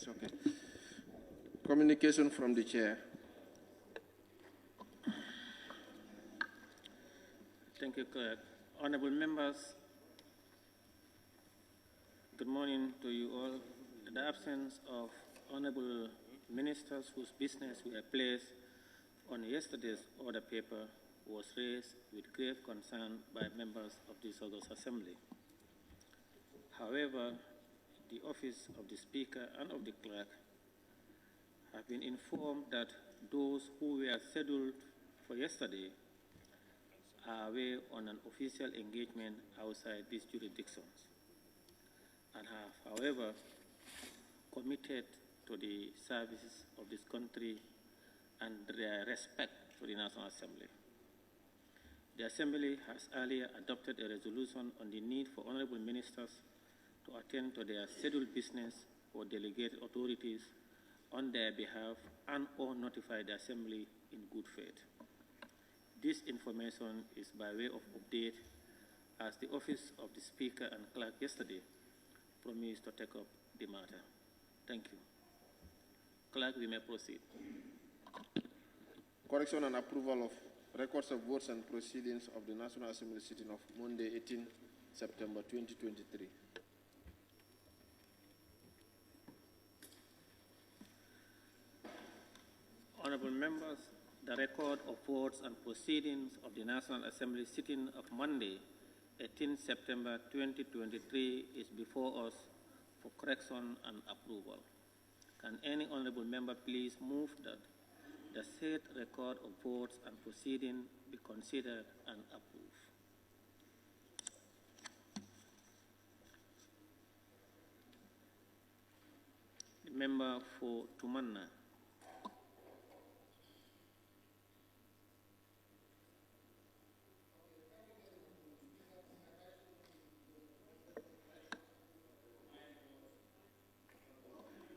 okay. Communication from the chair. Thank you, Clerk. Honorable members, good morning to you all. In the absence of honorable ministers whose business were placed on yesterday's order paper was raised with grave concern by members of this August Assembly. However, the office of the Speaker and of the Clerk have been informed that those who were scheduled for yesterday are away on an official engagement outside these jurisdictions and have, however, committed to the services of this country and their respect for the National Assembly. The Assembly has earlier adopted a resolution on the need for honorable ministers to attend to their scheduled business or delegated authorities on their behalf and or notify the Assembly in good faith. This information is by way of update as the Office of the Speaker and Clerk yesterday promised to take up the matter. Thank you. Clerk, we may proceed. Correction and approval of records of votes and proceedings of the National Assembly sitting of Monday, 18 September 2023. Honorable members, the record of votes and proceedings of the National Assembly sitting of Monday, 18 September 2023 is before us for correction and approval. Can any honorable member please move that the said record of votes and proceedings be considered and approved? The member for Tumanna.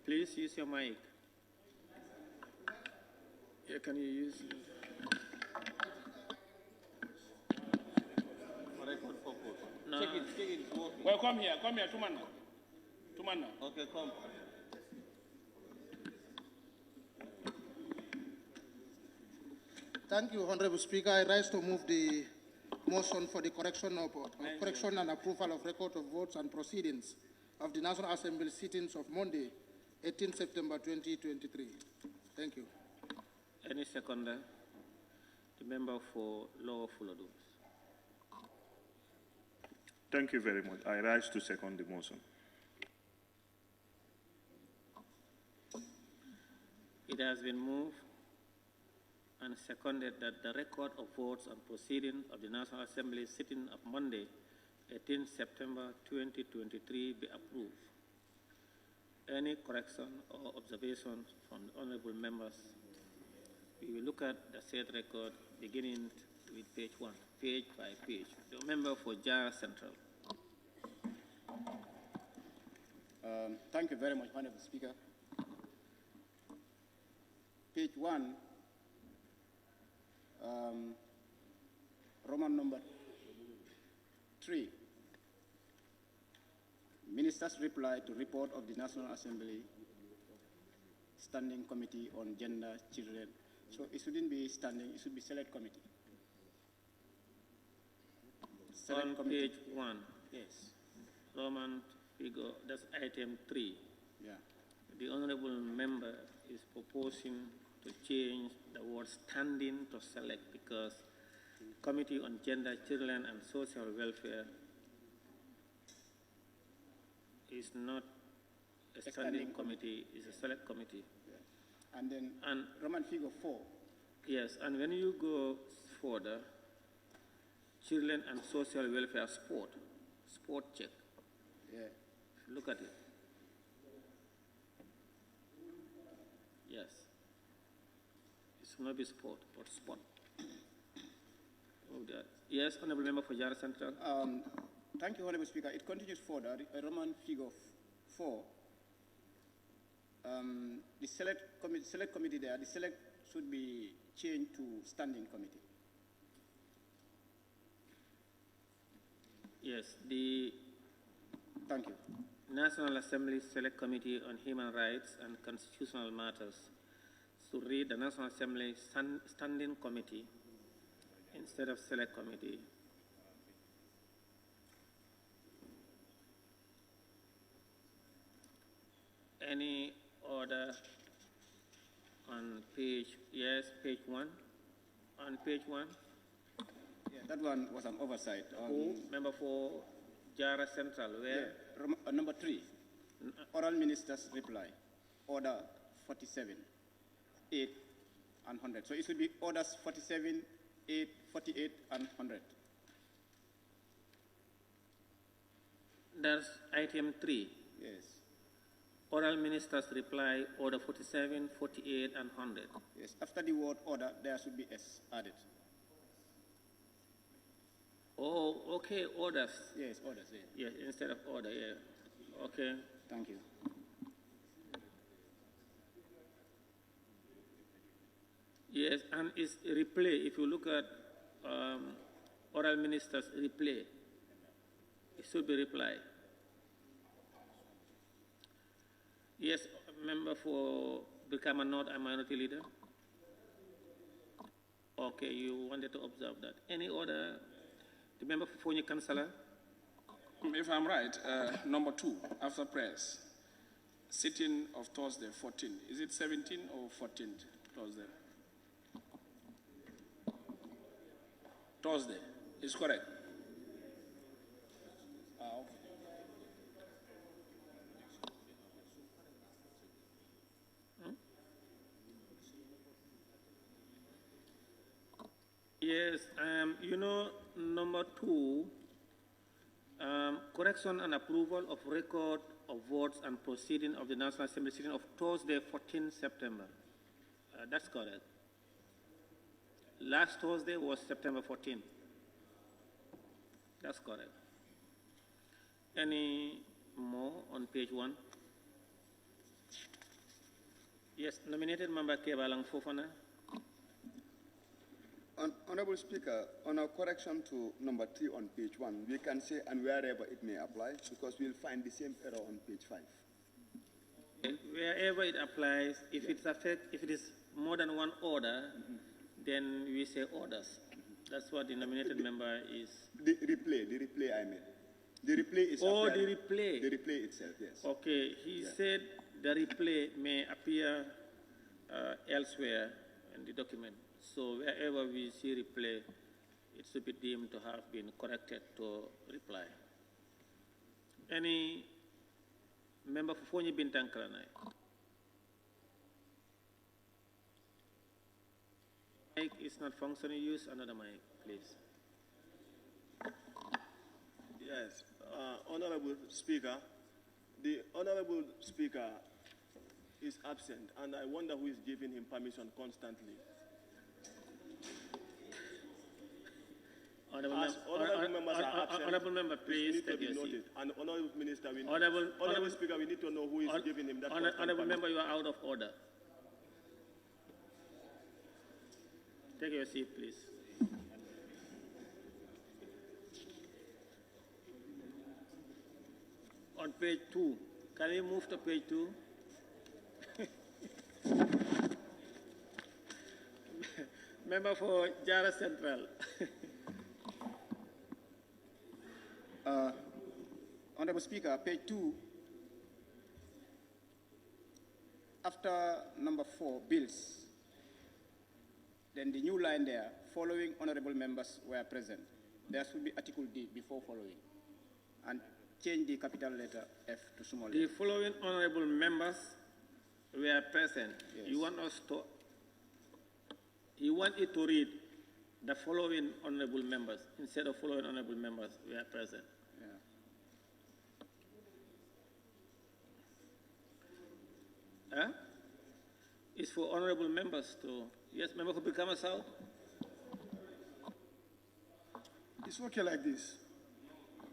Please use your mic. Yeah, can you use it? For record purpose. No. Check it, it's working. Well, come here, Tumanna. Tumanna. Okay, come. Thank you, Honorable Speaker. I rise to move the motion for the correction and approval of record of votes and proceedings of the National Assembly sittings of Monday, 18 September 2023. Thank you. Any seconder? The member for Lower Fuladus. Thank you very much. I rise to second the motion. It has been moved and seconded that the record of votes and proceedings of the National Assembly sitting of Monday, 18 September 2023 be approved. Any correction or observations from the honorable members? We will look at the said record beginning with page 1, page by page. The member for Jara Central. Thank you very much, Honorable Speaker. Page 1, Roman number 3. Minister's reply to report of the National Assembly Standing Committee on Gender, Children. So it shouldn't be standing, it should be select committee. Select on committee. Page 1. Yes. Roman figure, that's item 3. Yeah. The honorable member is proposing to change the word standing to select because Committee on Gender, Children and Social Welfare is not a standing committee, it's a select committee. Yeah. And then Roman figure 4. Yes, and when you go further, Children and Social Welfare sport check. Yeah. Look at it. Yes. It should not be sport, but sport. Oh, that. Yes, Honorable Member for Jara Central. Thank you, Honorable Speaker. It continues further. Roman figure 4. The select committee there, the select should be changed to standing committee. Yes, Thank you. National Assembly Select Committee on Human Rights and Constitutional Matters to read the National Assembly Standing Committee instead of Select Committee. Any order on page, yes, page 1? On page 1? Yeah, that one was an oversight. Who? Member for Jara Central, where? Yeah, number 3, oral minister's reply, order 47, 8, and 100. So it should be orders 47, 8, 48, and 100. That's item 3. Yes. Oral minister's reply, order 47, 48, and 100. Yes. After the word order, there should be S added. Oh, okay, orders. Yes, orders. Yeah. Yes, instead of order, yeah. Okay. Thank you. Yes, and it's replay. If you look at oral minister's replay, it should be reply. Yes, member for Brikama North and Minority Leader. Okay, you wanted to observe that. Any other? The member for Fonyi Councillor? If I'm right, number 2, after press, sitting of Thursday, 14. Is it 17 or 14th Thursday? Thursday is correct. Okay. Yes, you know, number 2, correction and approval of record of votes and proceeding of the National Assembly sitting of Thursday, 14 September. That's correct. Last Thursday was September 14. That's correct. Any more on page 1? Yes, nominated member Kebalang Fofana. Honorable Speaker, on a correction to number 3 on page 1, we can say and wherever it may apply, because we'll find the same error on page 5. Wherever it applies, if if it is more than one order, then we say orders. That's what the nominated member is. The replay I mean. The replay is Oh, the replay. The replay itself, yes. Okay, he said the replay may appear elsewhere in the document. So wherever we see replay, it should be deemed to have been corrected to reply. Any member for Fonyi Bintankaranai? Mic is not functioning. Use another mic, please. Yes, Honorable Speaker, the Honorable Speaker is absent, and I wonder who is giving him permission constantly. Honorable member, please take your seat. And Honorable Minister, Honorable Speaker, we need to know who is giving him that. Honorable member, you are out of order. Take your seat, please. On page 2, can you move to page 2? Member for Jara Central. Honorable Speaker, page 2, after number 4, bills, then the new line there, following honorable members were present. There should be Article D before following. And change the capital letter F to small The f. following honorable members were present. Yes. You want it to read the following honorable members instead of following honorable members were present. Yeah. Huh? It's for honorable members to, yes, member for Brikama South. It's okay like this.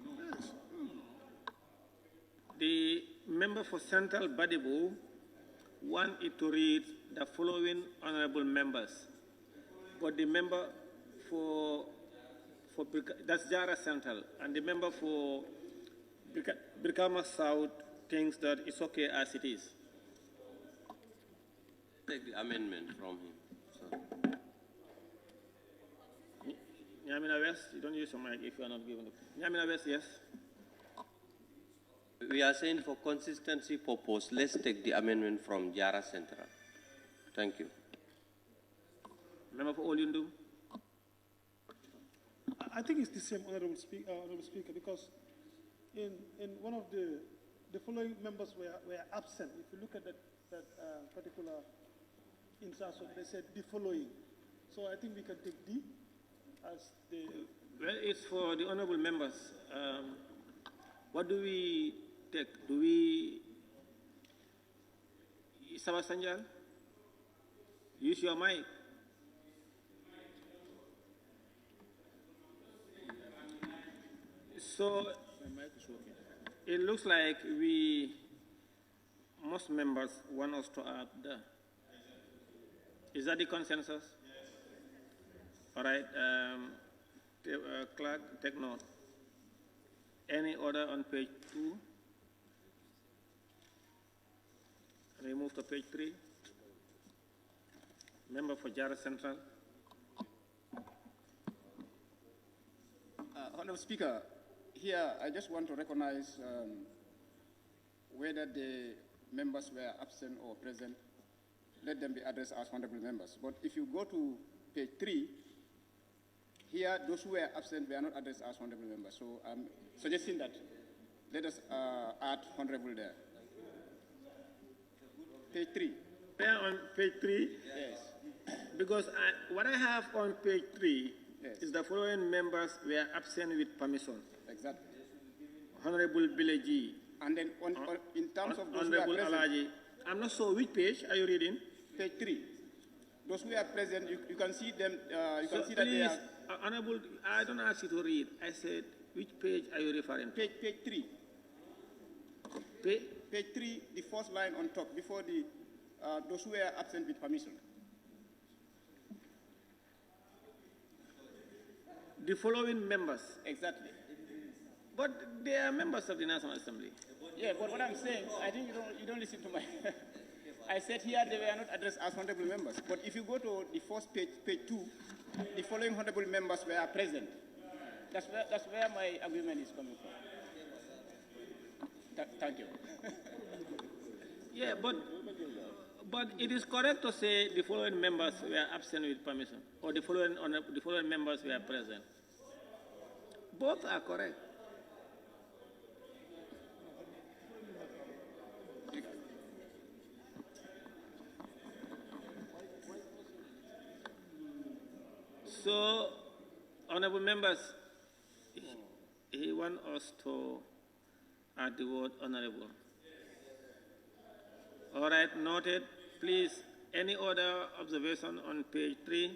Yes. The member for Central Badibu want it to read the following honorable members. But the member for that's Jara Central, and the member for Brikama South thinks that it's okay as it is. Take the amendment from him. So. Nyamina West, you don't use your mic if you are not given the... Nyamina West, yes. We are saying for consistency purpose, let's take the amendment from Jara Central. Thank you. Member for Olyundum. I think it's the same, Honorable Speaker, because in one of the following members were absent. If you look at that particular instance, they said the following. So I think we can take D as the... Well, it's for the honorable members. What do we take? Do we... Sawa Sanjal? Use your mic. So, it looks like most members want us to add the... Is that the consensus? All right, clerk, take note. Any order on page 2? We move to page 3. Member for Jara Central. Honorable Speaker, here I just want to recognize whether the members were absent or present, let them be addressed as honorable members. But if you go to page 3, here those who were absent were not addressed as honorable members. So I'm suggesting that let us add honorable there. Page 3. There on page 3? Yes. Because what I have on page 3 Yes. is the following members were absent with permission. Exactly. Honorable Bileji. And then in terms of those who are Honorable present, Alaji. I'm not sure which page are you reading? page 3. Those who are present, you can see them. You So can see that they please, are Honorable, I don't ask you to read. I said, which page are you referring to? page 3. Page 3, the first line on top, before the those who were absent with permission. The following members. Exactly. But they are members of the National Assembly. Yeah, but what I'm saying, I think you don't listen to my... I said here they were not addressed as honorable members. But if you go to the first page, page 2, the following honorable members were present. That's where my agreement is coming from. Thank you. Yeah, but it is correct to say the following members were absent with permission, or the following members were present. Both are correct. So, honorable members, he wants us to add the word honorable. All right, noted. Please, any other observation on page 3?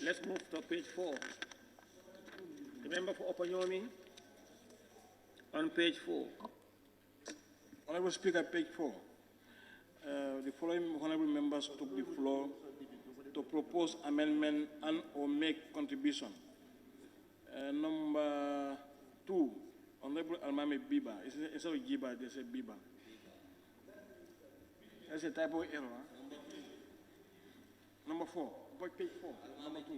Let's move to page 4. The member for Opanyomi on page 4. Honorable Speaker, page 4. The following honorable members took the floor to propose amendment and or make contribution. Number 2, Honorable Almami Biba. Instead of Giba, they say Biba. That's a typo error. Huh? Number 4, page 4, number 2.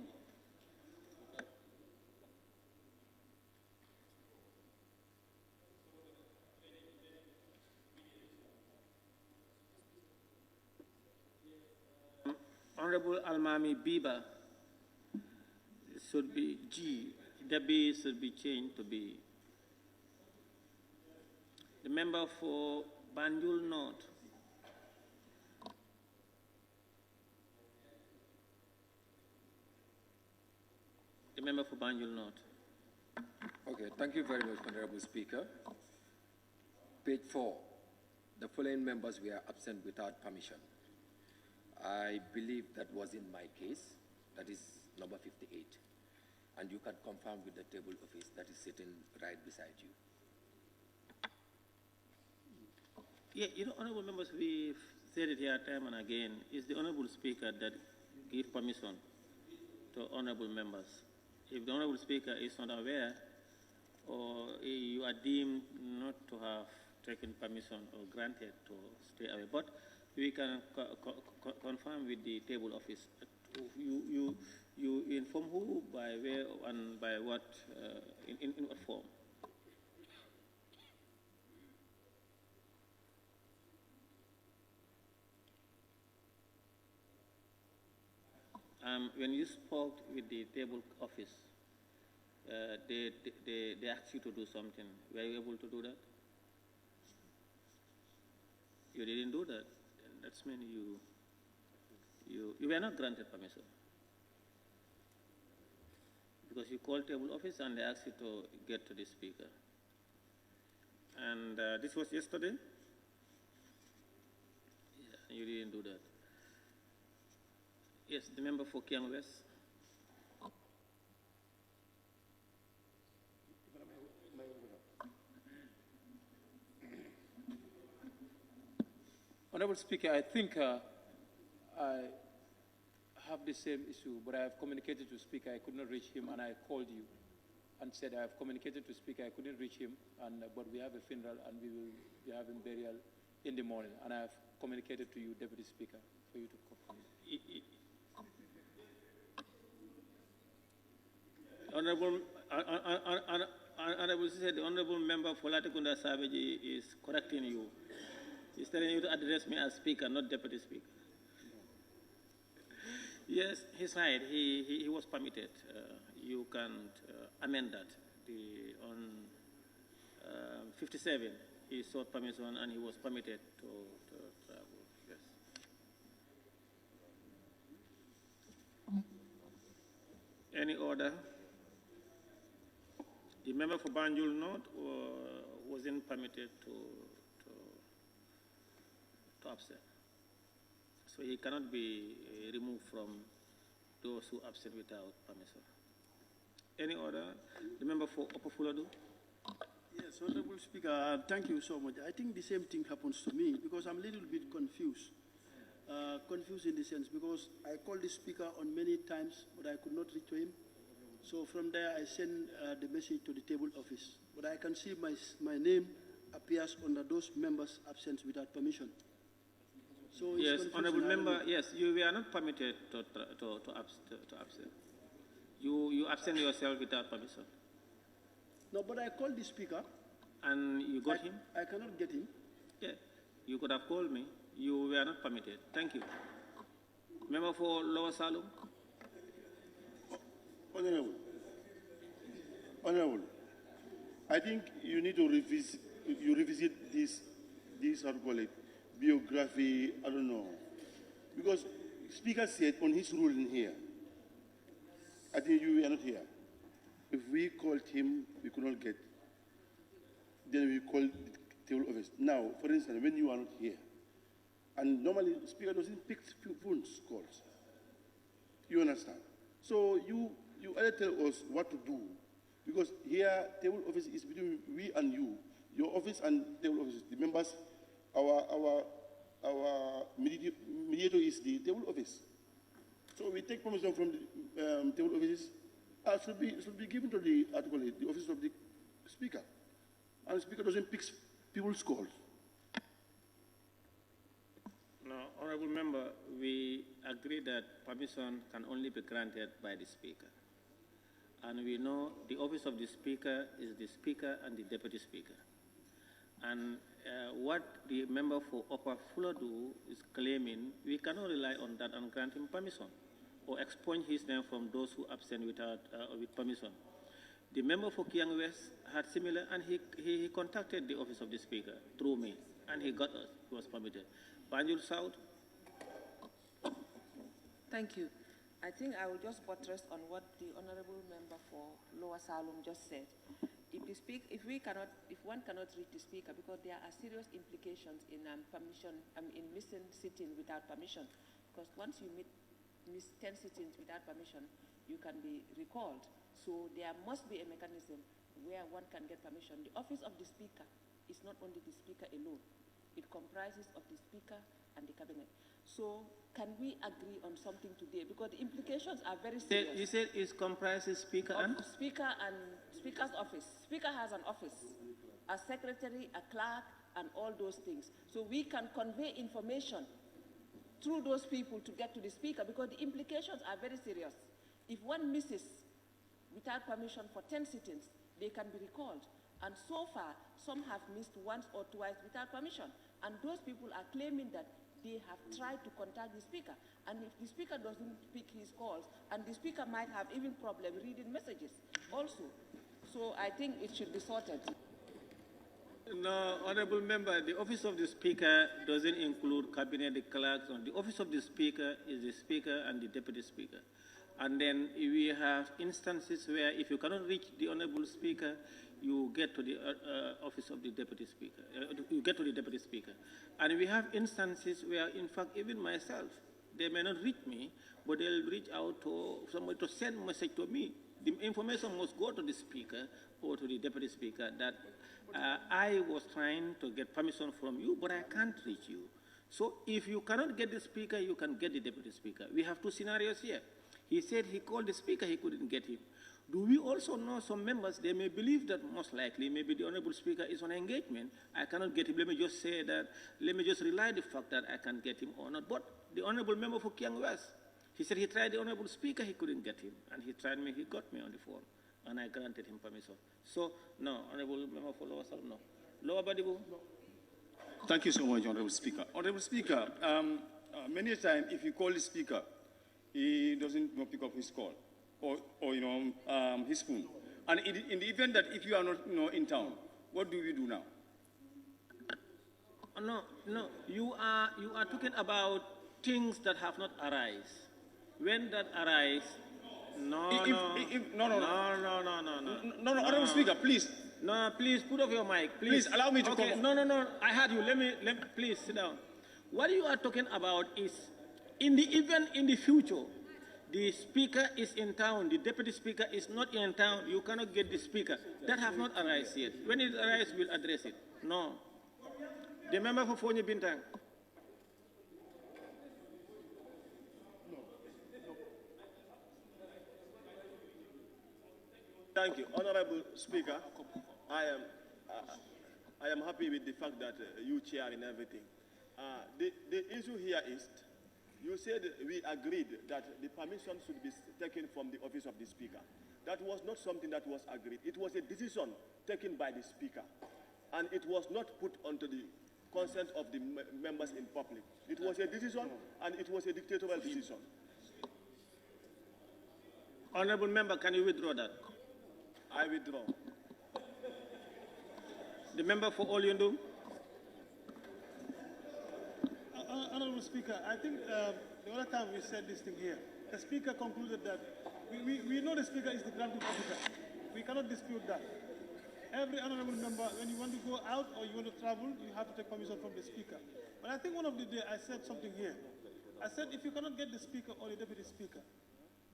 Honorable Almami Biba should be G. The B should be changed to B. The member for Banjul North. The member for Banjul North. Okay, thank you very much, Honorable Speaker. Page 4. The following members were absent without permission. I believe that was in my case. That is number 58. And you can confirm with the table office that is sitting right beside you. Yeah, you know, honorable members, we've said it here time and again. It's the honorable speaker that gives permission to honorable members. If the honorable speaker is not aware, or you are deemed not to have taken permission or granted to stay away. But we can confirm with the table office. You inform who, by where, and by what, in what form? When you spoke with the table office, they asked you to do something. Were you able to do that? You didn't do that. That's mean you were not granted permission. Because you called table office and they asked you to get to the speaker. And this was yesterday? Yeah, you didn't do that. Yes, the member for Kiang West. Honorable Speaker, I think I have the same issue, but I have communicated to Speaker. I could not reach him, and I called you and said I have communicated to Speaker. I couldn't reach him, but we have a funeral, and we will be having burial in the morning. And I have communicated to you, Deputy Speaker, for you to come. Honorable said the Honorable Member for Latikunda Savage is correcting you. He's telling you to address me as Speaker, not Deputy Speaker. Yes, he's right. He was permitted. You can amend that. On 57, he sought permission and he was permitted to travel. Yes. Any order? The member for Banjul North wasn't permitted to absent. So he cannot be removed from those who absent without permission. Any order? The member for Upper Fuladu? Yes, Honorable Speaker, thank you so much. I think the same thing happens to me because I'm a little bit confused. Confused in the sense because I called the Speaker on many times, but I could not reach to him. So from there, I sent the message to the table office. But I can see my name appears under those members absent without permission. So yes, Honourable Member, yes, you were not permitted to absent. You absent yourself without permission. No, but I called the Speaker. And you got him? I cannot get him. Yeah, you could have called me. You were not permitted. Thank you. Member for Lower Salum? Honorable, I think you need to revisit this how to call it, biography, I don't know. Because Speaker said on his ruling here, I think you were not here. If we called him, we could not get. Then we called the table office. Now, for instance, when you are not here, and normally Speaker doesn't pick phone calls. You understand? So you either tell us what to do, because here table office is between we and you. Your office and table office, the members, our mediator is the table office. So we take permission from the table offices. Should be given to the office of the Speaker, and the Speaker doesn't pick people's calls. No, Honourable Member, we agree that permission can only be granted by the Speaker. And we know the office of the Speaker is the Speaker and the Deputy Speaker. And what the member for Upper Fuladu is claiming, we cannot rely on that and grant him permission or expunge his name from those who absent with permission. The member for Kiang West had similar, and he contacted the office of the Speaker through me, and he was permitted. Banjul South. Thank you. I think I will just buttress on what the honourable member for Lower Salum just said. If one cannot reach the Speaker, because there are serious implications in in missing sitting without permission. Because once you miss 10 sittings without permission, you can be recalled. So there must be a mechanism where one can get permission. The office of the Speaker is not only the Speaker alone. It comprises of the Speaker and the Cabinet. So can we agree on something today? Because the implications are very serious. You said it comprises Speaker and? Speaker and Speaker's office. Speaker has an office, a secretary, a clerk, and all those things. So we can convey information through those people to get to the speaker, because the implications are very serious. If one misses without permission for 10 sittings, they can be recalled. And so far, some have missed once or twice without permission. And those people are claiming that they have tried to contact the speaker. And if the speaker doesn't pick his calls, and the speaker might have even problem reading messages also. So I think it should be sorted. No, Honorable Member, the Office of the Speaker doesn't include cabinet clerks. The Office of the Speaker is the Speaker and the Deputy Speaker. And then we have instances where if you cannot reach the Honorable Speaker, you get to the Office of the Deputy Speaker. You get to the Deputy Speaker. And we have instances where, in fact, even myself, they may not reach me, but they'll reach out to somebody to send a message to me. The information must go to the Speaker or to the Deputy Speaker that I was trying to get permission from you, but I can't reach you. So if you cannot get the Speaker, you can get the Deputy Speaker. We have two scenarios here. He said he called the Speaker, he couldn't get him. Do we also know some members, they may believe that most likely maybe the Honorable Speaker is on engagement. I cannot get him. Let me just say that, let me just rely the fact that I can get him or not. But the Honorable Member for Kiang West, he said he tried the Honorable Speaker, he couldn't get him. And he tried me, he got me on the phone. And I granted him permission. So, no, Honorable Member for Lower Salem, no. Lower Badibu? No. Thank you so much, Honorable Speaker. Honorable Speaker, many times if you call the Speaker, he doesn't pick up his call or his phone. And in the event that if you are not in town, what do we do now? No, you are talking about things that have not arisen. When that arise, no, Honorable Speaker, please. No, please put off your mic. Please allow me to okay, come. No, I heard you. Let me please sit down. What you are talking about is in the event in the future, the Speaker is in town, the Deputy Speaker is not in town, you cannot get the Speaker. That have not arisen yet. When it arises, we'll address it. No. The member for Fonyi Bintang. Thank you. Honorable Speaker, I am happy with the fact that you chair in everything. The issue here is, you said we agreed that the permission should be taken from the Office of the Speaker. That was not something that was agreed. It was a decision taken by the Speaker, and it was not put onto the consent of the members in public. It was a decision, and it was a dictatorial decision. Honorable Member, can you withdraw that? I withdraw. The member for Olyundum. Honorable Speaker, I think the other time we said this thing here, the Speaker concluded that we know the Speaker is the granting officer. We cannot dispute that. Every honorable member, when you want to go out or you want to travel, you have to take permission from the Speaker. But I think one of the day I said something here. I said if you cannot get the Speaker or the Deputy Speaker,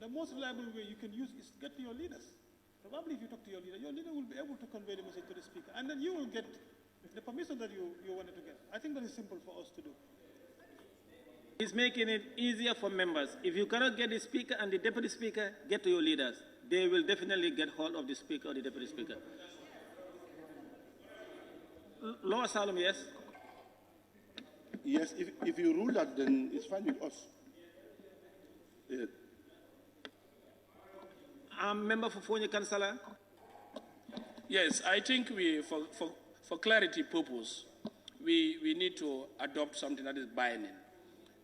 the most reliable way you can use is to get to your leaders. Probably if you talk to your leader will be able to convey the message to the Speaker, and then you will get the permission that you wanted to get. I think that is simple for us to do. It's making it easier for members. If you cannot get the Speaker and the Deputy Speaker, get to your leaders. They will definitely get hold of the Speaker or the Deputy Speaker. Lower Salem, yes? Yes, if you rule that, then it's fine with us. Member for Fonyi Councillor. Yes, I think for clarity purpose, we need to adopt something that is binding.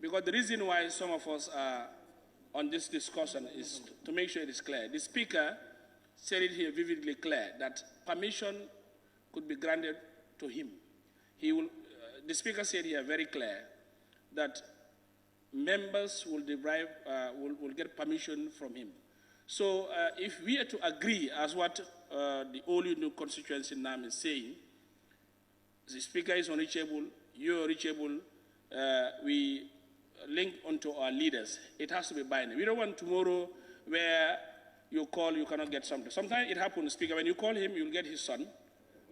Because the reason why some of us are on this discussion is to make sure it is clear. The Speaker said it here vividly clear that permission could be granted to him. He will, the Speaker said here very clear that members will derive, will get permission from him. So if we are to agree as what the Olyundum constituency now is saying, the Speaker is unreachable, you are reachable, we link onto our leaders. It has to be binding. We don't want tomorrow where you call, you cannot get something. Sometimes it happens, Speaker, when you call him, you'll get his son.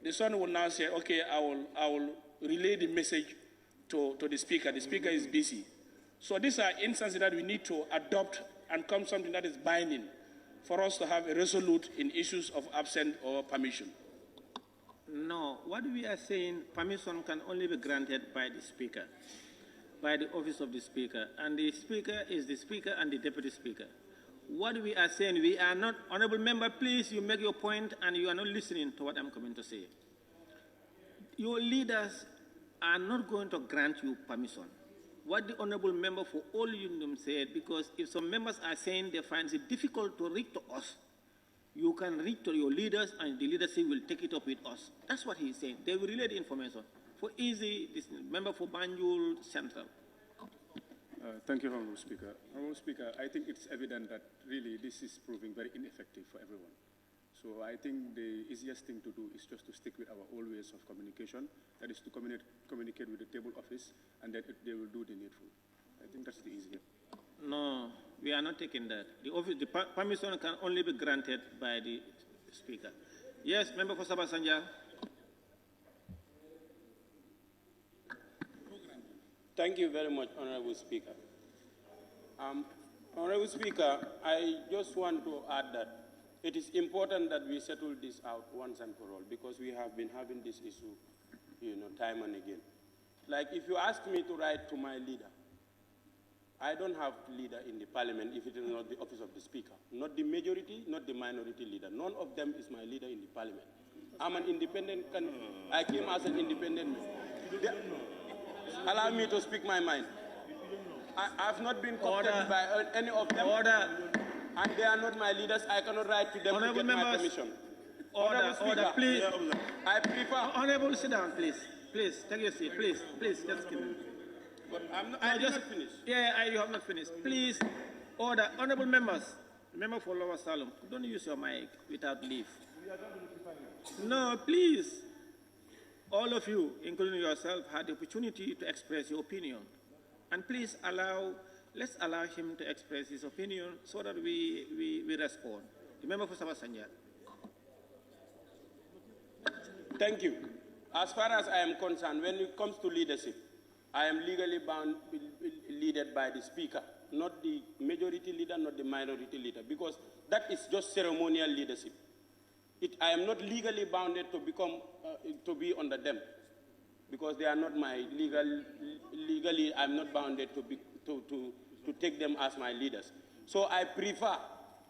The son will now say, okay, I will relay the message to the Speaker. The Speaker is busy. So these are instances that we need to adopt and come something that is binding for us to have a resolute in issues of absent or permission. No, what we are saying, permission can only be granted by the Speaker, by the office of the Speaker, and the Speaker is the Speaker and the Deputy Speaker. What we are saying, we are not, Honorable Member, please, you make your point and you are not listening to what I'm coming to say. Your leaders are not going to grant you permission. What the Honorable Member for all Union said, because if some members are saying they find it difficult to reach to us, you can reach to your leaders and the leadership will take it up with us. That's what he's saying. They will relay the information. For easy, this member for Banjul Central. Thank you, Honorable Speaker. Honorable Speaker, I think it's evident that really this is proving very ineffective for everyone. So I think the easiest thing to do is just to stick with our old ways of communication, that is to communicate with the table office, and then they will do the needful. I think that's the easiest. No, we are not taking that. The permission can only be granted by the Speaker. Yes, member for Sabasanja. Thank you very much, Honorable Speaker. Honorable Speaker, I just want to add that it is important that we settle this out once and for all, because we have been having this issue, time and again. Like, if you ask me to write to my leader, I don't have leader in the parliament if it is not the office of the Speaker. Not the majority, not the minority leader. None of them is my leader in the parliament. I'm an independent candidate. I came as an independent man. Allow me to speak my mind. I've not been coopted by any of them. And they are not my leaders. I cannot write to them to get my permission. Order, please. I prefer... Honorable, sit down, please. Please, take your seat. Please, just give me. But I did not finish. Yeah, you have not finished. Please, order. Honorable members, member for Lower Salem, don't use your mic without leave. No, please. All of you, including yourself, had the opportunity to express your opinion. And please let's allow him to express his opinion so that we respond. The member for Sabasanja. Thank you. As far as I am concerned, when it comes to leadership, I am legally bound, led by the Speaker, not the majority leader, not the minority leader, because that is just ceremonial leadership. I am not legally bounded to to be under them, because they are not my legally, I'm not bounded to take them as my leaders. So I prefer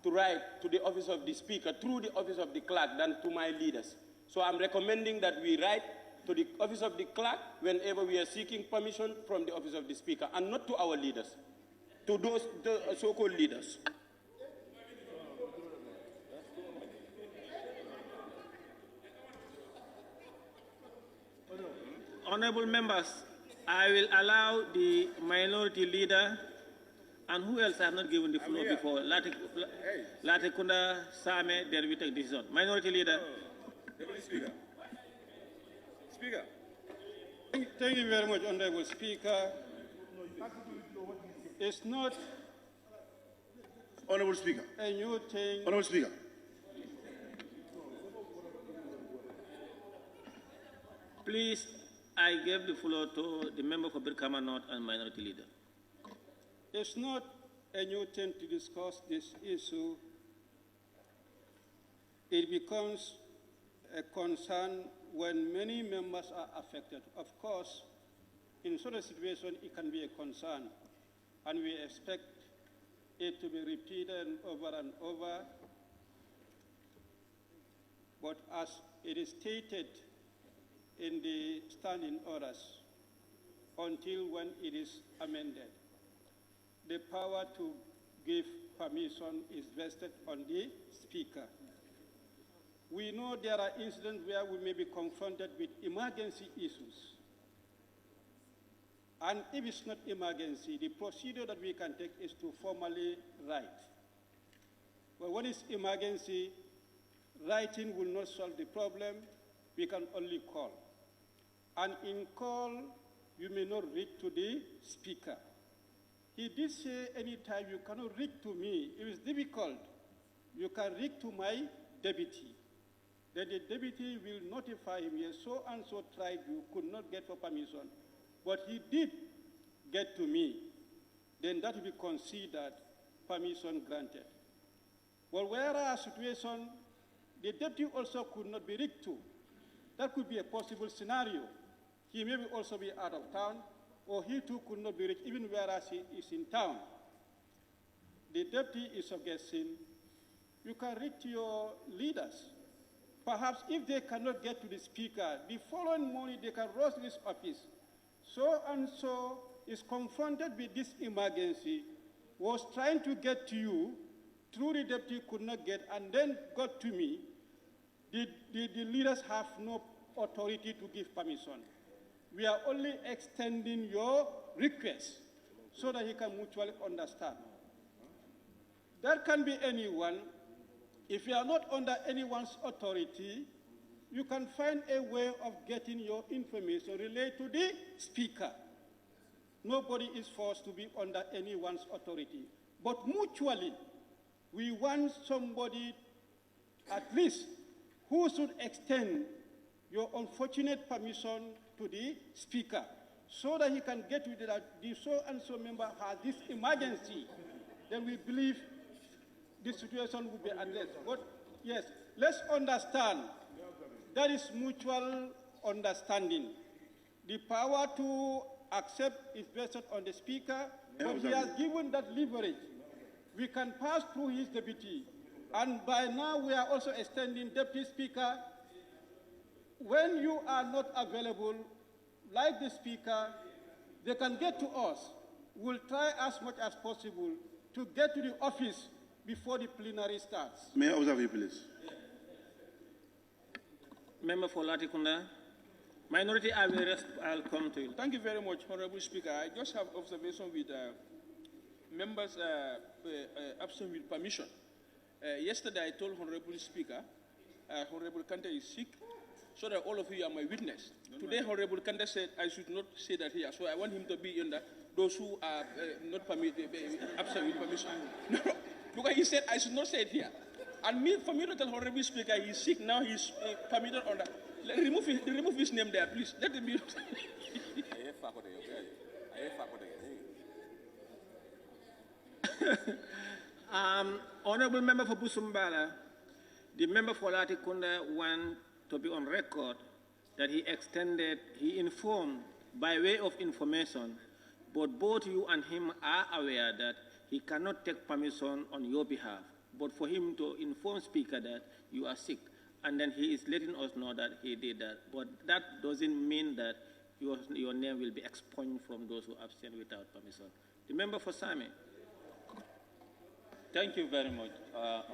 to write to the office of the Speaker through the office of the clerk than to my leaders. So I'm recommending that we write to the office of the clerk whenever we are seeking permission from the office of the Speaker, and not to our leaders, to those so-called leaders. Honorable members, I will allow the minority leader, and who else I have not given the floor before? Latekunda, Same, then we take decision. Minority leader. Speaker. Thank you very much, Honorable Speaker. It's not Honorable Speaker. a new thing. Honorable Speaker. Please, I gave the floor to the member for Birkama North and minority leader. It's not a new thing to discuss this issue. It becomes a concern when many members are affected. Of course, in such a situation, it can be a concern, and we expect it to be repeated over and over. But as it is stated in the standing orders, until when it is amended, the power to give permission is vested on the Speaker. We know there are incidents where we may be confronted with emergency issues. And if it's not emergency, the procedure that we can take is to formally write. But when it's emergency, writing will not solve the problem. We can only call. And in call, you may not read to the Speaker. He did say anytime you cannot read to me, if it's difficult, you can read to my deputy. Then the deputy will notify him, yes, so and so tried, you could not get for permission, but he did get to me. Then that will be considered permission granted. But whereas situation, the deputy also could not be read to. That could be a possible scenario. He may also be out of town, or he too could not be reached, even whereas he is in town. The deputy is suggesting you can reach your leaders. Perhaps if they cannot get to the speaker, the following morning they can rush this office. So and so is confronted with this emergency, was trying to get to you, through the deputy could not get, and then got to me. The leaders have no authority to give permission. We are only extending your request so that he can mutually understand. That can be anyone. If you are not under anyone's authority, you can find a way of getting your information related to the speaker. Nobody is forced to be under anyone's authority. But mutually, we want somebody at least who should extend your unfortunate permission to the speaker so that he can get with it that the so-and-so member has this emergency. Then we believe this situation will be addressed. But yes, let's understand that is mutual understanding. The power to accept is based on the speaker, but he has given that leverage. We can pass through his deputy. And by now we are also extending deputy speaker. When you are not available, like the speaker, they can get to us. We'll try as much as possible to get to the office before the plenary starts. May I observe you, please? Member for Latikunda. Minority, I'll come to you. Thank you very much, Honorable Speaker. I just have observation with members absent with permission. Yesterday, I told Honorable Speaker, Honorable Kante is sick, so that all of you are my witness. Today, Honorable Kante said I should not say that here, so I want him to be in those who are not absent with permission. No, because he said I should not say it here. And for me to tell Honorable Speaker he's sick, now he's permitted on that. Remove his name there, please. Let him be. Honorable Member for Busumbala, the member for Latikunda want to be on record that he informed by way of information, but both you and him are aware that he cannot take permission on your behalf, but for him to inform Speaker that you are sick, and then he is letting us know that he did that. But that doesn't mean that your name will be expunged from those who abstain without permission. The member for Sami. Thank you very much,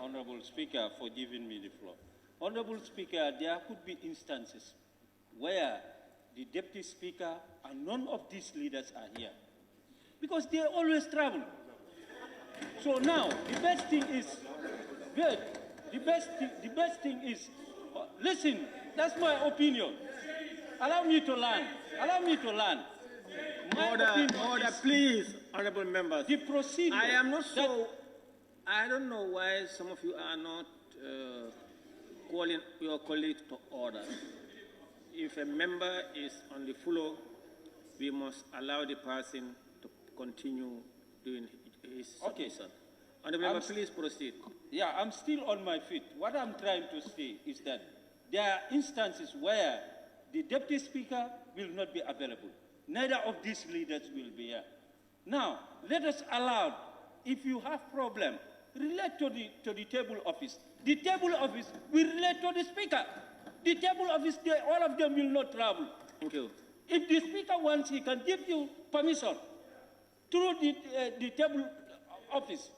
Honorable Speaker, for giving me the floor. Honorable Speaker, there could be instances where the Deputy Speaker and none of these leaders are here, because they always travel. So now, the best thing is, listen, that's my opinion. Allow me to learn. Allow me to learn. Order, please, honorable members. The procedure. I am not so. I don't know why some of you are not calling your colleagues to order. If a member is on the floor, we must allow the person to continue doing his submission. Honorable member, please proceed. Yeah, I'm still on my feet. What I'm trying to say is that there are instances where the Deputy Speaker will not be available. Neither of these leaders will be here. Now, let us allow, if you have problem, relate to the table office. The table office will relate to the Speaker. The table office, all of them will not travel. Thank you. If the Speaker wants, he can give you permission through the table office.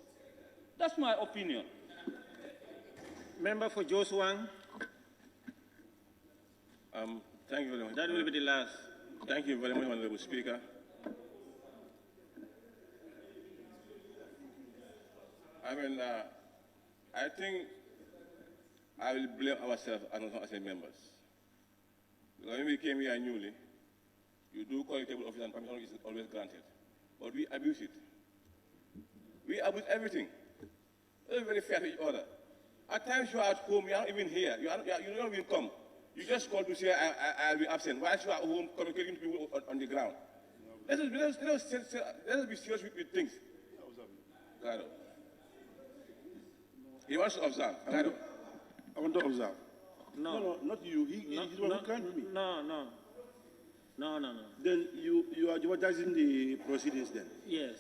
That's my opinion. Member for Josuang. Thank you very much. That will be the last. Thank you very much, Honorable Speaker. I think I will blame ourselves as members. Because when we came here newly, you do call the table office and permission is always granted. But we abuse it. We abuse everything. It's very fair to each other. At times you are at home, you are not even here. You don't even come. You just call to say, I'll be absent. While you are at home communicating to people on the ground. Let us be serious with things. Claro. He wants to observe. Claro. I want to observe. No, not you. He's the one who can't me. No. Then you are jeopardizing the proceedings then. Yes.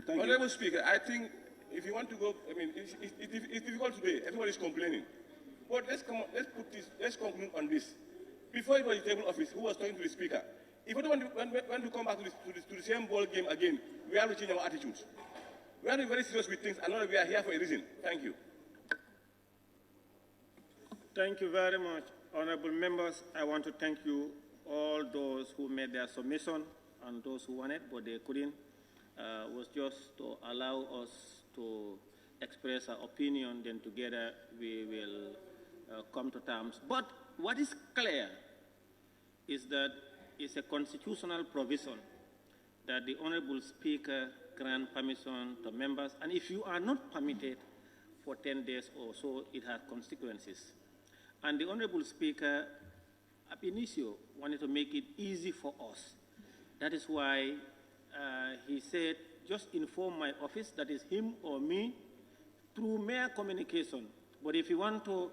Thank you. Honorable Speaker, I think if you want to go, I mean, it's difficult today. Everybody's complaining. But let's conclude on this. Before it was the table office, who was talking to the Speaker? If we don't want to come back to the same ball game again, we have to change our attitudes. We have to be very serious with things, and not we are here for a reason. Thank you. Thank you very much, honorable members. I want to thank you, all those who made their submission and those who wanted, but they couldn't. Was just to allow us to express our opinion, then together we will come to terms. But what is clear is that it's a constitutional provision that the Honorable Speaker grant permission to members, and if you are not permitted for 10 days or so, it has consequences. And the Honorable Speaker, ab initio, wanted to make it easy for us. That is why he said, just inform my office, that is him or me, through mere communication. But if you want to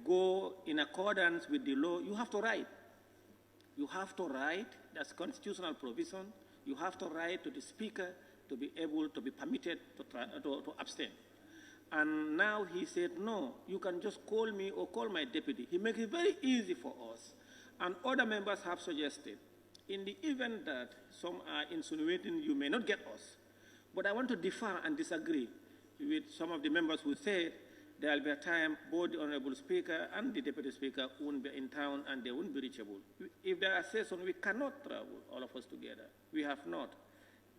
go in accordance with the law, you have to write. You have to write, that's constitutional provision. You have to write to the Speaker to be able to be permitted to abstain. And now he said, no, you can just call me or call my deputy. He makes it very easy for us. And other members have suggested, in the event that some are insinuating you may not get us, but I want to differ and disagree with some of the members who said there will be a time both the Honorable Speaker and the Deputy Speaker won't be in town and they won't be reachable. If there are sessions, we cannot travel, all of us together. We have not.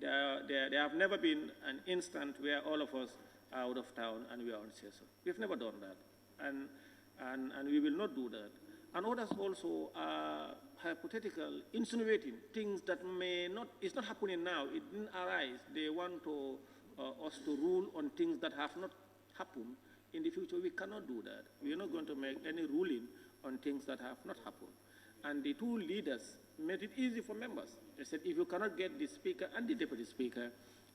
There have never been an instant where all of us are out of town and we are on session. We've never done that, and we will not do that. And others also are hypothetical, insinuating things that may not, it's not happening now, it didn't arise. They want to, us to rule on things that have not happened. In the future, we cannot do that. We are not going to make any ruling on things that have not happened. And the two leaders made it easy for members. They said, if you cannot get the Speaker and the Deputy Speaker,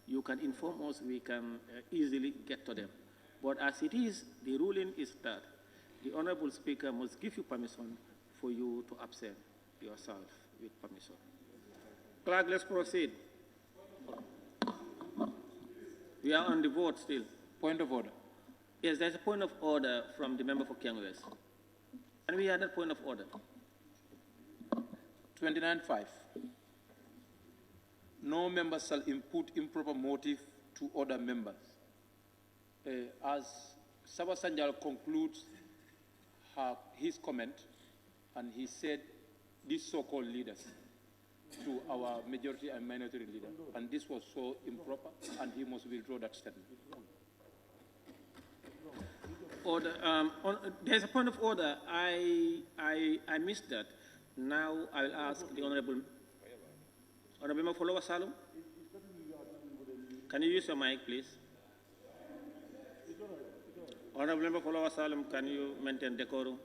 you can inform us, we can easily get to them. But as it is, the ruling is that the Honorable Speaker must give you permission for you to absent yourself with permission. Clerk, let's proceed. We are on the vote still. Point of order. Yes, there's a point of order from the member for Kerr West. And we had that point of order. 29.5. No member shall impute improper motive to other members. As Saba Sanjal concludes his comment, and he said these so-called leaders to our majority and minority leader, and this was so improper, and he must withdraw that statement. Order, there's a point of order. I missed that. Now I'll ask the Honorable Member for Lower Salum. Can you use your mic, please? Honorable Member for Lower Salum, can you maintain decorum?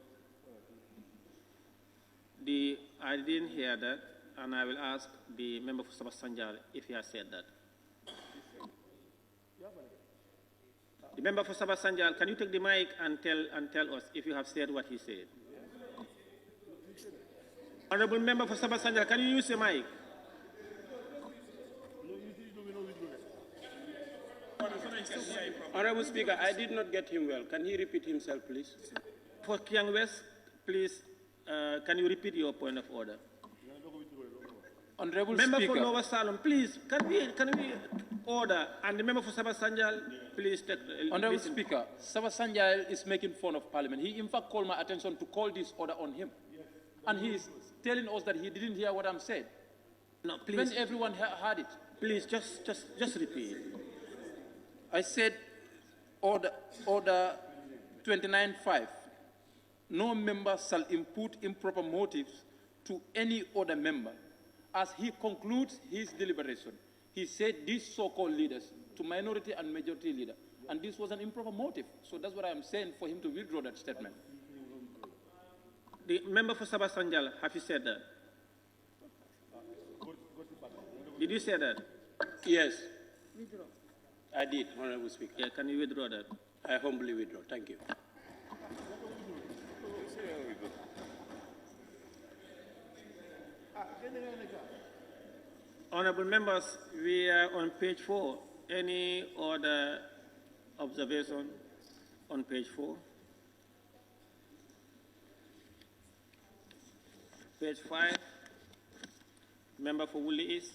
I didn't hear that, and I will ask the member for Sabah Sanjal if he has said that. The member for Sabah Sanjal, can you take the mic and tell us if you have said what he said? Honorable member for Sabah Sanjal, can you use your mic? Honorable Speaker, I did not get him well. Can he repeat himself, please? For Kerr West, please, can you repeat your point of order? Honorable member Speaker. For Lower Salem, please, can we order? And the member for Sabah Sanjal, please take. Honorable Speaker, Sabah Sanjal is making fun of Parliament. He in fact called my attention to call this order on him. And he is telling us that he didn't hear what I'm saying. No, please. When everyone heard it. Please, just repeat. I said order 29.5. No member shall impute improper motives to any other member. As he concludes his deliberation, he said these so-called leaders to minority and majority leader, and this was an improper motive. So that's what I am saying for him to withdraw that statement. The member for Sabah Sanjal, have you said that? Did you say that? Yes. I did, Honorable Speaker. Yeah, can you withdraw that? I humbly withdraw. Thank you. Honorable members, we are on page 4. Any other observation on page 4? Page 5. Member for Woolly East.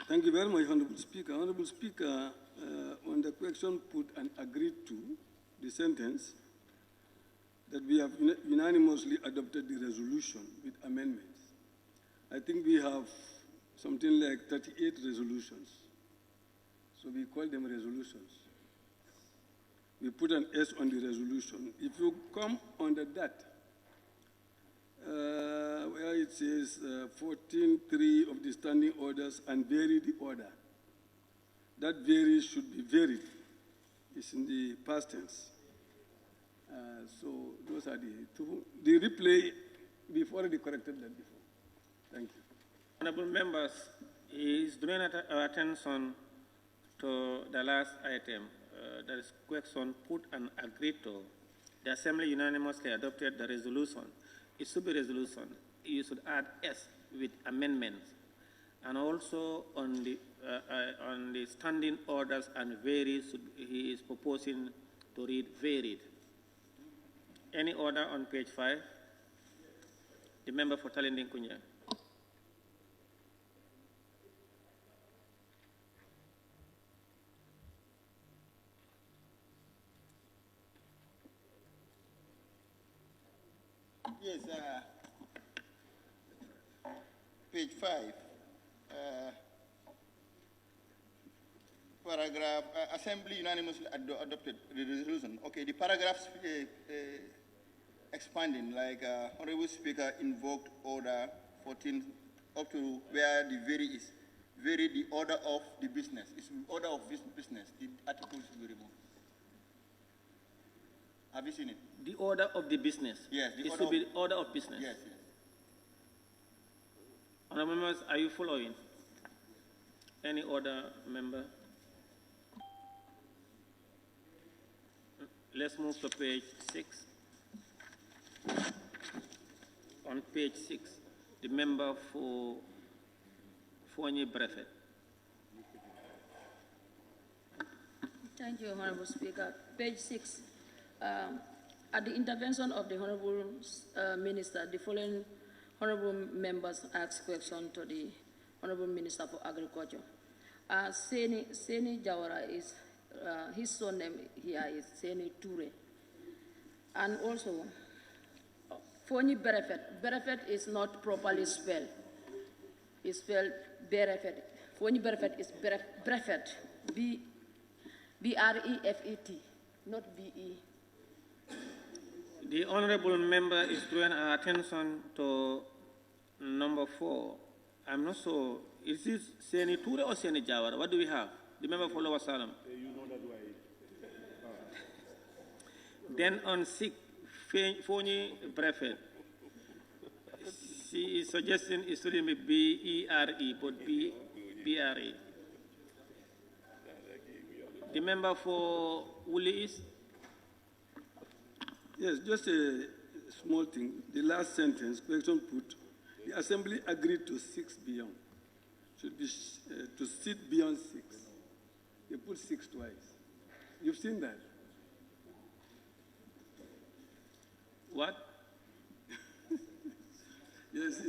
Thank you very much, Honorable Speaker. Honorable Speaker, on the question put and agreed to, the sentence, that we have unanimously adopted the resolution with amendments. I think we have something like 38 resolutions. So we call them resolutions. We put an S on the resolution. If you come under that, where it says 14.3 of the standing orders and vary the order, that vary should be varied. It's in the past tense. So those are the two. The replay, we've already corrected that before. Thank you. Honorable members, is drawing our attention to the last item. That is question put and agreed to. The Assembly unanimously adopted the resolution. It should be resolution. You should add S with amendments. And also on the standing orders and varied, he is proposing to read varied. Any order on page 5? The member for Talending Kunya. Yes, page 5, paragraph, Assembly unanimously adopted the resolution. Okay, the paragraphs expanding, like Honorable Speaker invoked order 14 up to where the very is. Very the order of the business. It's order of business. The article should be removed. Have you seen it? The order of the business. Yes, it should be the order of business. Yes, yes. Honorable members, are you following? Any order member? Let's move to page 6. On page 6, the member for Fonyi Brevet. Thank you, Honorable Speaker. Page 6. At the intervention of the Honorable Minister, the following Honorable members asked questions to the Honorable Minister for Agriculture. Seni Jawara is, his surname here is Seni Toure. And also, Fonyi Berefet. Berefet is not properly spelled. It's spelled Berefet. Fonyi Berefet is Brefet. B-R-E-F-E-T, not B-E. The honorable member is drawing our attention to number 4. I'm not sure. Is this Seni Toure or Seni Jawara? What do we have? The member for Lower Salem. You know that way. Then on 6, Fonyi Brefet. She is suggesting it shouldn't be B-E-R-E, but B-R-E. The member for Woolly East. Yes, just a small thing. The last sentence, question put, the Assembly agreed to 6 beyond. Should be to sit beyond 6. They put 6 twice. You've seen that? What? Yes,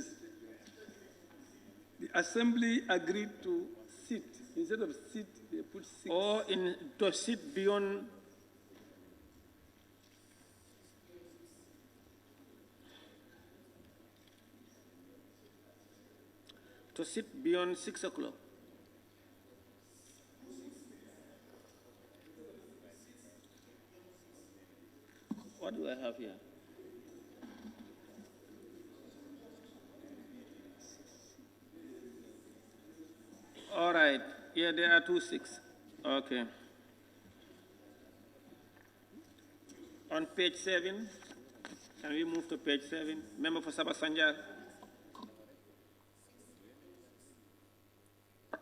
the Assembly agreed to sit. Instead of sit, they put 6. Or to sit beyond. To sit beyond 6 o'clock. What do I have here? All right. Yeah, there are 2 6. Okay. On page 7, can we move to page 7? Member for Sabah Sanjar.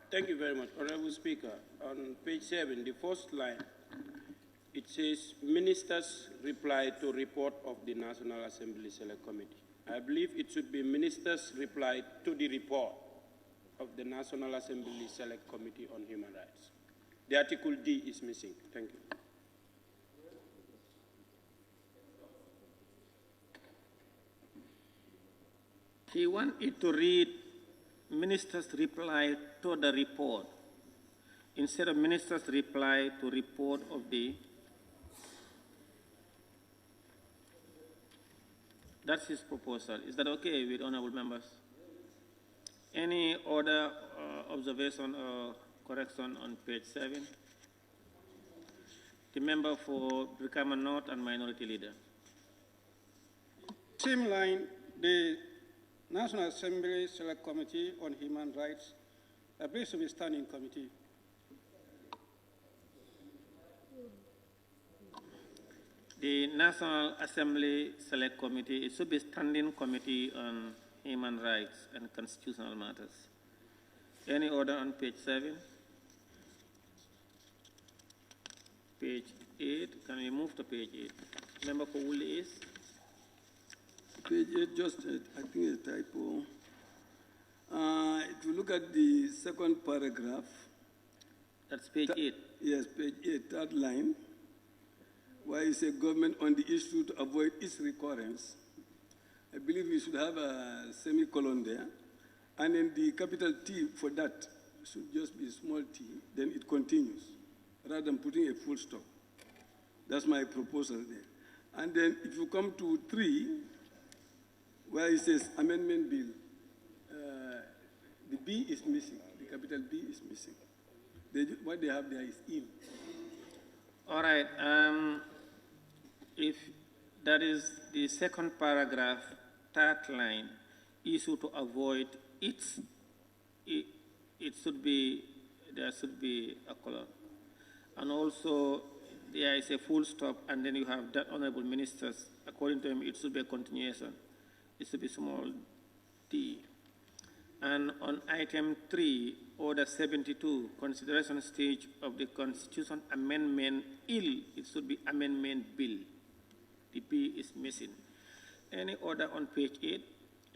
Thank you very much, Honorable Speaker. On page 7, the first line, It says ministers reply to report of the National Assembly Select Committee. I believe it should be ministers reply to the report of the National Assembly Select Committee on Human Rights. The Article D is missing. Thank you. He wanted to read ministers' reply to the report instead of ministers' reply to report of the. That's his proposal. Is that okay with honorable members? Any other observation or correction on page 7? The member for Brikama North and Minority Leader. Same line, the National Assembly Select Committee on Human Rights appears to be standing committee. The National Assembly Select Committee, it should be standing committee on human rights and constitutional matters. Any order on page 7? Page 8, can we move to page 8? Member for Woolly is? Page 8, just, I think a typo. If you look at the second paragraph. That's page 8. Yes, page 8, third line, where it says government on the issue to avoid its recurrence. I believe we should have a semicolon there. And then the capital T for that should just be small t, then it continues, rather than putting a full stop. That's my proposal there. And then if you come to 3, where it says amendment bill, the B is missing, the capital B is missing. What they have there is ill. All right, if that is the second paragraph, third line, issue to avoid it should be, there should be a colon. And also, there is a full stop, and then you have that honorable ministers. According to him, it should be a continuation. It should be small d. And on item 3, order 72, consideration stage of the Constitution Amendment ill, it should be amendment bill. The B is missing. Any order on page 8?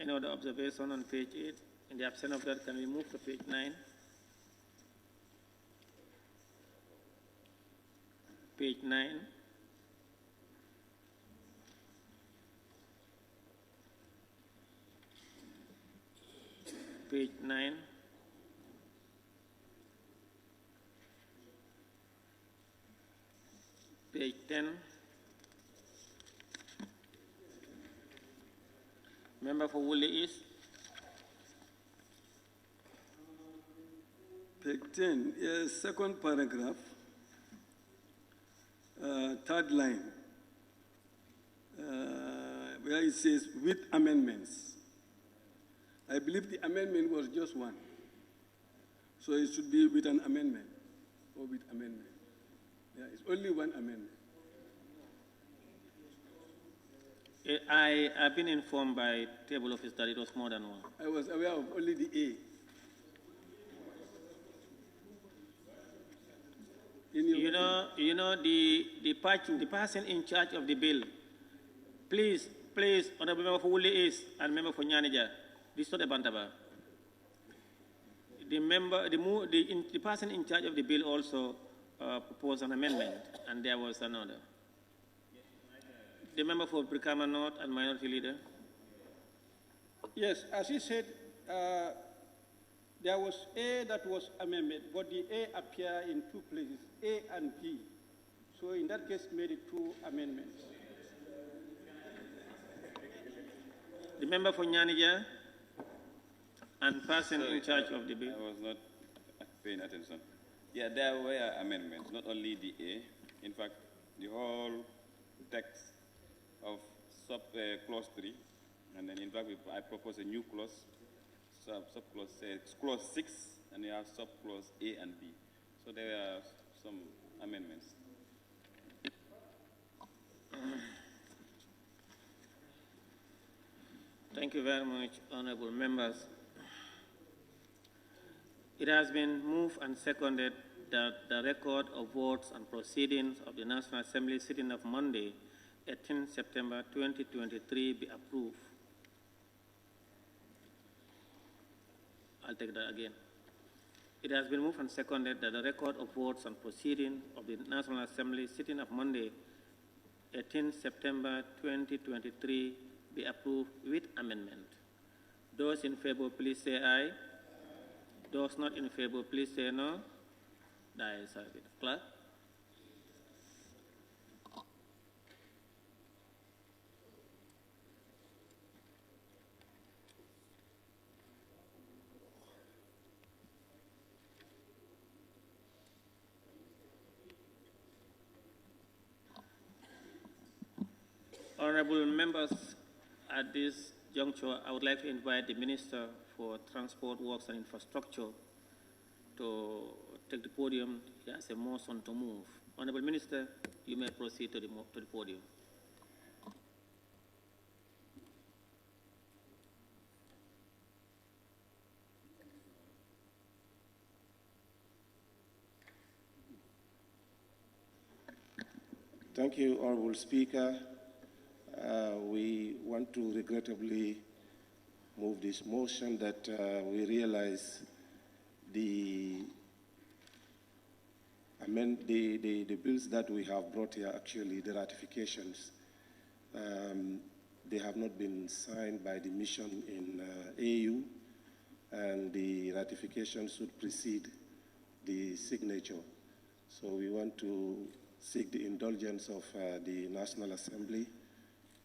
Any other observation on page 8? In the absence of that, can we move to page 9? Page 9. Page 9. Page 10. Member for Woolly East. Page 10, yes, second paragraph, third line, where it says with amendments. I believe the amendment was just one. So it should be with an amendment or with amendment. Yeah, it's only one amendment. I have been informed by table office that it was more than one. I was aware of only the A. You know the person in charge of the bill. Please, honorable member for Woolly East and member for Nyanija, this is not a bantaba. The person in charge of the bill also proposed an amendment, and there was another. The member for Brikama North and Minority Leader. Yes, as he said, there was A that was amendment, but the A appear in 2 places, A and B. So in that case, made it 2 amendments. The member for Nyanija and person in charge of the bill. I was not paying attention. Yeah, there were amendments, not only the A. In fact, the whole text of clause 3, and then in fact I propose a new clause, subclause clause 6, and you have subclause A and B. So there are some amendments. Thank you very much, honorable members. It has been moved and seconded that the record of votes and proceedings of the National Assembly sitting of Monday, 18 September 2023 be approved. I'll take that again. It has been moved and seconded that the record of votes and proceedings of the National Assembly sitting of Monday, 18 September 2023 be approved with amendment. Those in favor, please say aye. Those not in favor, please say no. The ayes have it. Clerk? Honorable members, at this juncture, I would like to invite the Minister for Transport, Works and Infrastructure to take the podium. He has a motion to move. Honorable Minister, you may proceed to the podium. Thank you, Honorable Speaker. We want to regrettably move this motion that we realize the bills that we have brought here, actually the ratifications, they have not been signed by the mission in AU, and the ratification should precede the signature. So we want to seek the indulgence of the National Assembly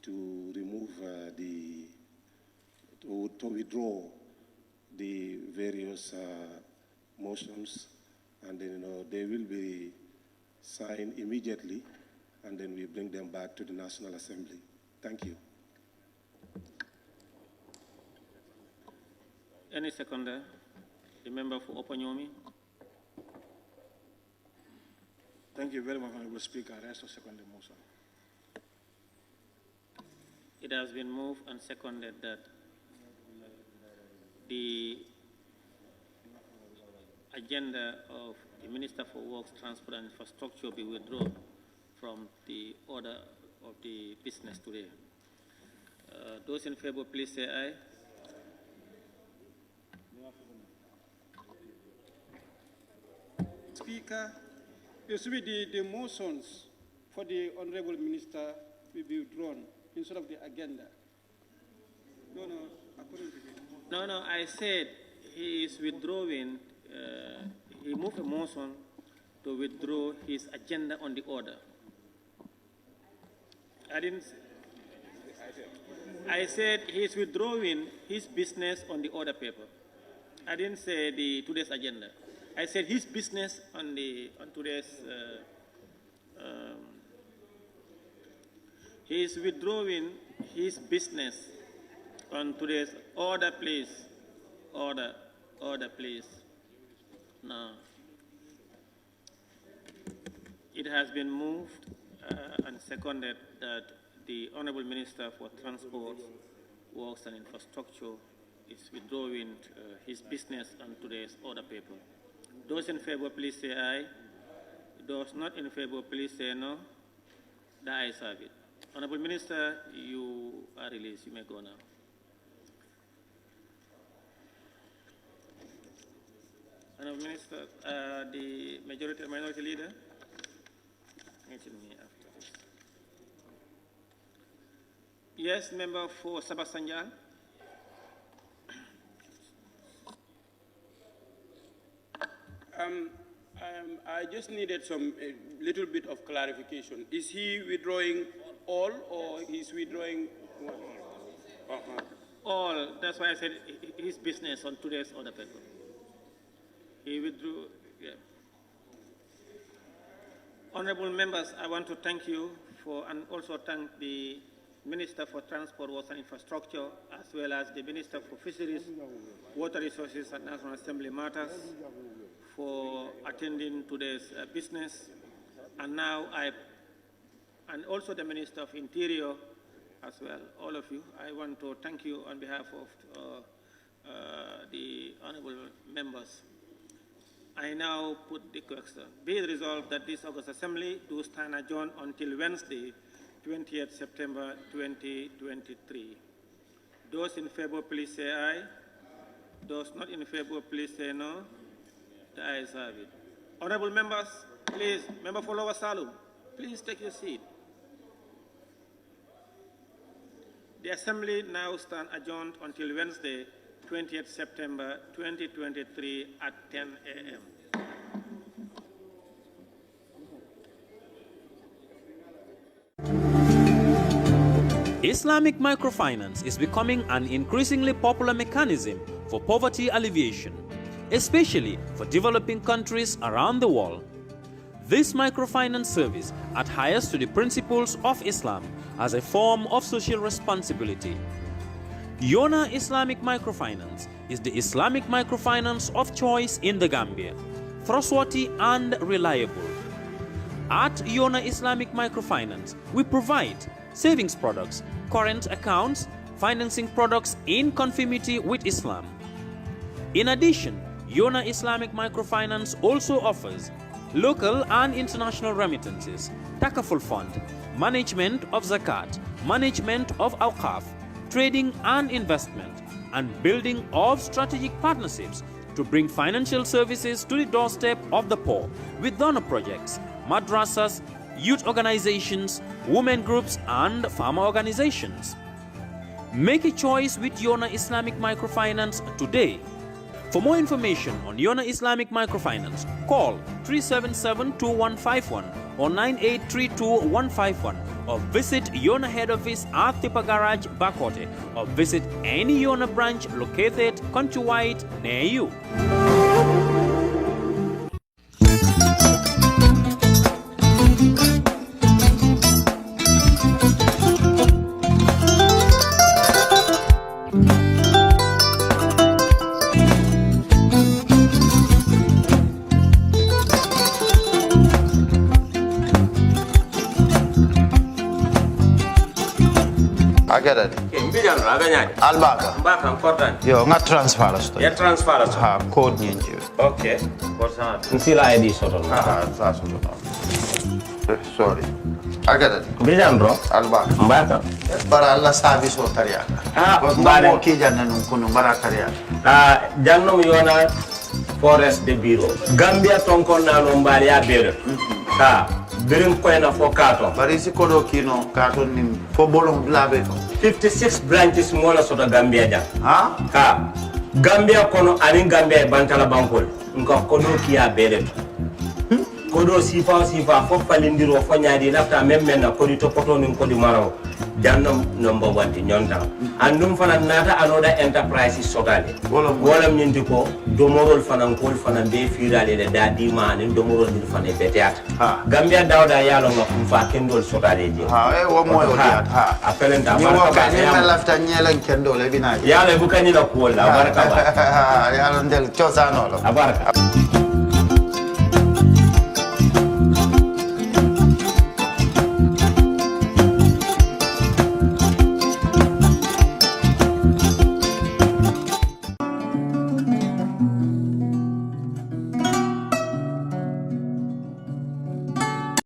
to remove to withdraw the various motions, and then they will be signed immediately, and then we bring them back to the National Assembly. Thank you. Any seconder? The member for Opanyomi? Thank you very much, Honorable Speaker. I also second the motion. It has been moved and seconded that the agenda of the Minister for Works, Transport and Infrastructure be withdrawn from the order of the business today. Those in favor, please say aye. Speaker, it should be the motions for the Honorable Minister will be withdrawn instead of the agenda. No, according to the... No, I said he is withdrawing, he moved a motion to withdraw his agenda on the order. I said he is withdrawing his business on the order paper. I didn't say today's agenda. I said his business on today's. He is withdrawing his business on today's order, please. Order, please. Now, it has been moved and seconded that the Honorable Minister for Transport, Works and Infrastructure is withdrawing his business on today's order paper. Those in favor, please say aye. Those not in favor, please say no. The ayes have it. Honorable Minister, you are released. You may go now. Honorable Minister, the majority and minority leader. Mention me after this. Yes, member for Sabasanja. I just needed a little bit of clarification. Is he withdrawing all, or he's withdrawing one? All. That's why I said his business on today's order paper. He withdrew. Yeah. Honorable members, I want to thank you for, and also thank the Minister for Transport, Works and Infrastructure, as well as the Minister for Fisheries, Water Resources and National Assembly Matters for attending today's business. And now and also the Minister of Interior as well, all of you. I want to thank you on behalf of the honorable members. I now put the question. Be it resolved that this August Assembly do stand adjourned until Wednesday, 20th September 2023. Those in favor, please say aye. Those not in favor, please say no. The ayes have it. Honorable members, please, member for Lower Salum, please take your seat. The Assembly now stand adjourned until Wednesday, 20th September 2023 at 10 a.m. Islamic microfinance is becoming an increasingly popular mechanism for poverty alleviation, especially for developing countries around the world. This microfinance service adheres to the principles of Islam as a form of social responsibility. Yona Islamic Microfinance is the Islamic microfinance of choice in the Gambia, trustworthy and reliable. At Yona Islamic Microfinance, we provide savings products, current accounts, financing products in conformity with Islam. In addition, Yona Islamic Microfinance also offers local and international remittances, takaful fund, management of zakat, management of awqaf, trading and investment, and building of strategic partnerships to bring financial services to the doorstep of the poor with donor projects, madrasas, youth organizations, women groups, and farmer organizations. Make a choice with Yona Islamic Microfinance today. For more information on Yona Islamic Microfinance, call 377-2151 or 9832-151 or visit Yona head office at Tipa Garage, Bakote, or visit any Yona branch located countrywide near you. Agada. Mbijan aganyadi. Albaka. Mbaka important. Yo, nga transfer la sto. Ya transfer la sto. Ha, code nyinji. Okay. Korsa. Nsila ID soto. Ah, sa soto. Sorry. Agada. Mbijan bro. Albaka. Mbaka. Bara alla service o tariya. Ah, mbare mo ki janna nun kunu bara tariya. Ah, jannom yona forest de bureau. Gambia tonkon na no mbari ya bere. Ha. Birim koyna fo kato. Bari si kodo kino kato nim fo bolong blabe to. 56 branches mola sota Gambia jang. Ha? Ha. Gambia kono anin Gambia bantala bankol. Nka kodo kiya bele. Kodo sifa fo falindiro fo nyaadi lafta memmen na kodi to poto nin kodi maraw. Jannam number 1 ti nyonta. Andum fana nata anoda enterprise sotale. Wala nyindi ko domorol fana kol fana be firale de dadi ma nin domorol ni fana beteat. Gambia dawda yalo ma fa kendol sotale je. Ha e wo moyo diat ha. Apelenta ni wo ka ni lafta nyelen kendol e binaji. Yalo bukani la ko la baraka ba. Yalo ndel chosano lo. Abaraka.